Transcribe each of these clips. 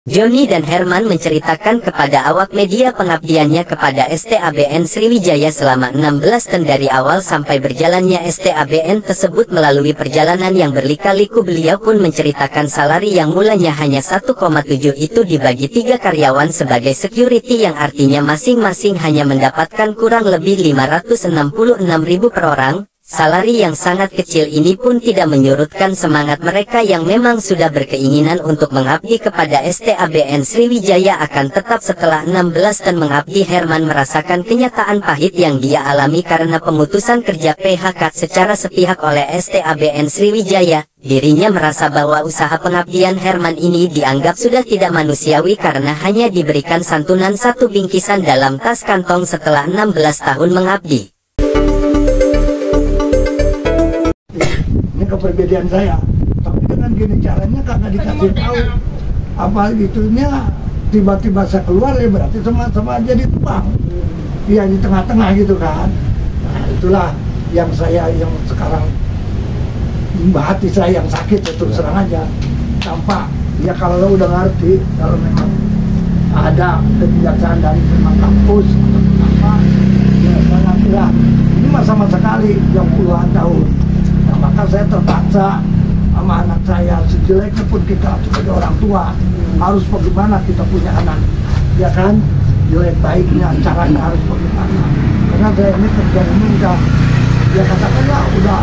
Joni dan Herman menceritakan kepada awak media pengabdiannya kepada STABN Sriwijaya selama 16 tahun dari awal sampai berjalannya STABN tersebut. Melalui perjalanan yang berlika-liku, beliau pun menceritakan salari yang mulanya hanya 1,7 itu dibagi 3 karyawan sebagai security, yang artinya masing-masing hanya mendapatkan kurang lebih 566.000 per orang. Salari yang sangat kecil ini pun tidak menyurutkan semangat mereka yang memang sudah berkeinginan untuk mengabdi kepada STABN Sriwijaya. Akan tetap setelah 16 tahun mengabdi, Herman merasakan kenyataan pahit yang dia alami karena pemutusan kerja PHK secara sepihak oleh STABN Sriwijaya. Dirinya merasa bahwa usaha pengabdian Herman ini dianggap sudah tidak manusiawi karena hanya diberikan santunan 1 bingkisan dalam tas kantong setelah 16 tahun mengabdi. Keperbedaan saya, tapi dengan gini caranya kagak dikasih tahu apa gitunya, tiba-tiba saya keluar ya berarti sama-sama jadi tebang ya di tengah-tengah gitu kan. Nah itulah yang saya yang sekarang hati saya yang sakit ya, terus serang aja tanpa ya kalau lo udah ngerti kalau memang ada kebijaksanaan dari memang kampus atau apa ya saya ngerti lah, ini masa-masa sekali yang puluhan tahun. Nah, maka saya terpaksa sama anak saya, sejeleknya pun kita sebagai orang tua harus bagaimana kita punya anak, ya kan, jelek baiknya caranya harus bagaimana. Karena saya ini kerja ini udah, ya katakanlah udah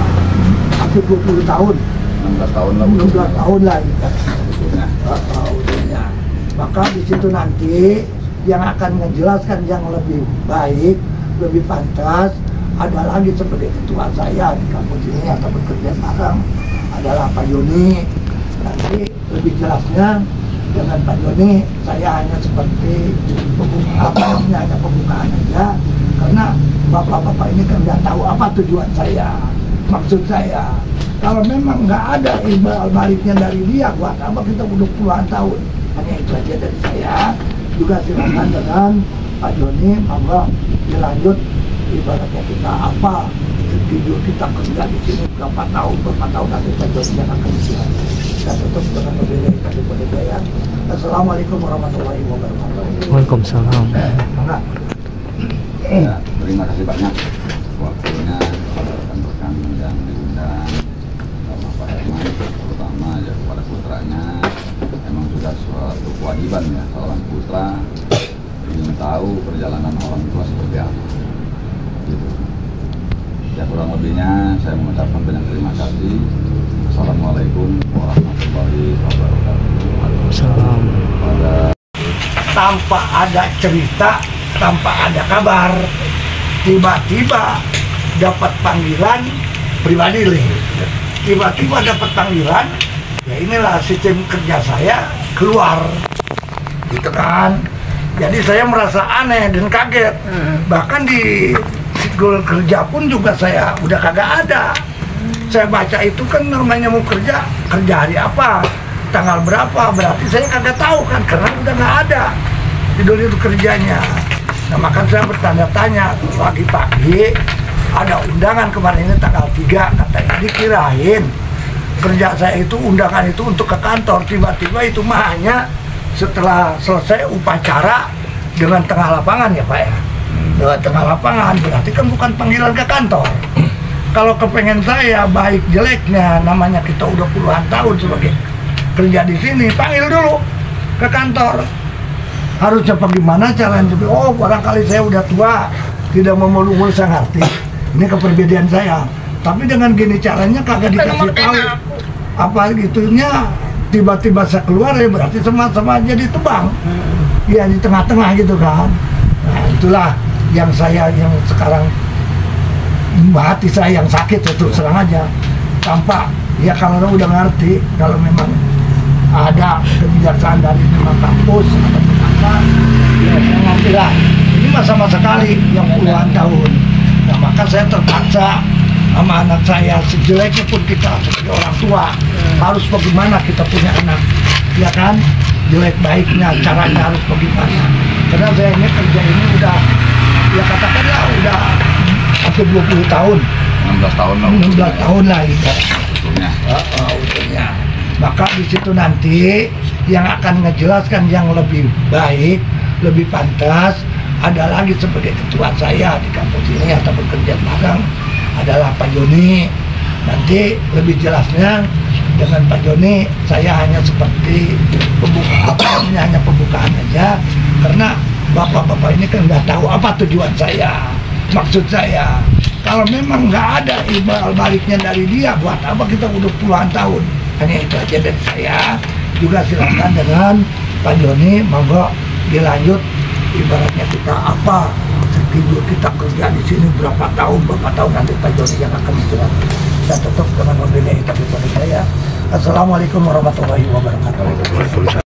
hampir 20 tahun, 16 tahun lah, 16 tahun lah ya. Maka di situ nanti yang akan menjelaskan yang lebih baik, lebih pantas ada lagi sebagai ketua saya di kampus ini atau bekerja bareng adalah Pak Joni. Nanti lebih jelasnya dengan Pak Joni, saya hanya seperti pembukaan aja, karena bapak-bapak ini kan nggak tahu apa tujuan saya, maksud saya. Kalau memang nggak ada imbal baliknya dari dia, buat apa kita udah puluhan tahun. Hanya itu aja dari saya. Juga silakan dengan Pak Joni, monggo dilanjut. Ibaratnya kita apa video kita kerja di sini berapa tahun nanti kita akan siap. Kita tutup dengan berbeda. Assalamualaikum warahmatullahi wabarakatuh. Waalaikumsalam. Ya, terima kasih banyak waktunya kepada rekan-rekan yang diundang sama Pak Herman, terutama ya kepada putranya. Memang sudah suatu kewajiban ya seorang putra ingin tahu perjalanan orang tua seperti apa. Gitu. Ya kurang lebihnya saya mengucapkan banyak terima kasih. Assalamualaikum warahmatullahi wabarakatuh. Salam. Tanpa ada cerita, tanpa ada kabar, tiba-tiba dapat panggilan pribadi nih. Tiba-tiba dapat panggilan, ya inilah sistem kerja saya keluar, gitu kan. Jadi saya merasa aneh dan kaget. Bahkan di Google kerja pun juga saya udah kagak ada. Saya baca itu kan namanya mau kerja hari apa, tanggal berapa, berarti saya kagak tahu kan karena udah nggak ada judul itu kerjanya. Nah maka saya bertanya-tanya pagi-pagi ada undangan kemarin ini tanggal 3, katanya dikirain kerja saya itu undangan itu untuk ke kantor, tiba-tiba itu mah hanya setelah selesai upacara dengan tengah lapangan ya Pak ya. Dengan tengah lapangan berarti kan bukan panggilan ke kantor. Kalau kepengen saya baik jeleknya, namanya kita udah puluhan tahun sebagai kerja di sini, panggil dulu ke kantor. Harusnya bagaimana caranya? Oh barangkali saya udah tua, tidak mau mulu-mulu, saya ngerti. Ini keperbedaan saya. Tapi dengan gini caranya kagak dikasih tahu apa gitunya, tiba-tiba saya keluar ya berarti sama-sama jadi tebang. Ya di tengah-tengah gitu kan. Nah itulah yang saya yang sekarang hati saya yang sakit itu serang aja. Tanpa ya kalau lo udah ngerti kalau memang ada kebijaksanaan dari memang kampus atau apa, ya saya ngerti lah. Ini masa-masa sekali yang puluhan tahun. Nah maka saya terpaksa sama anak saya, sejeleknya pun kita sebagai orang tua harus bagaimana kita punya anak, ya kan, jelek baiknya caranya harus bagaimana. Karena saya ini kerja ini udah ya katakanlah udah hampir 20 tahun, 16 tahun lah, 16 tahun lah itu usulnya. usulnya. Maka di situ nanti yang akan ngejelaskan yang lebih baik, lebih pantas, ada lagi sebagai ketua saya di kampus ini ataupun kerja magang adalah Pak Joni. Nanti lebih jelasnya dengan Pak Joni, saya hanya seperti hanya pembukaan aja, karena bapak-bapak ini kan nggak tahu apa tujuan saya, maksud saya. Kalau memang nggak ada imbal baliknya dari dia, buat apa kita udah puluhan tahun? Hanya itu aja dari saya. Juga silakan dengan Pak Joni, monggo dilanjut. Ibaratnya kita apa? Kita kerja di sini berapa tahun nanti Pak Joni yang akan menjelaskan. Saya tutup dengan membela itu dari saya. Assalamualaikum warahmatullahi wabarakatuh.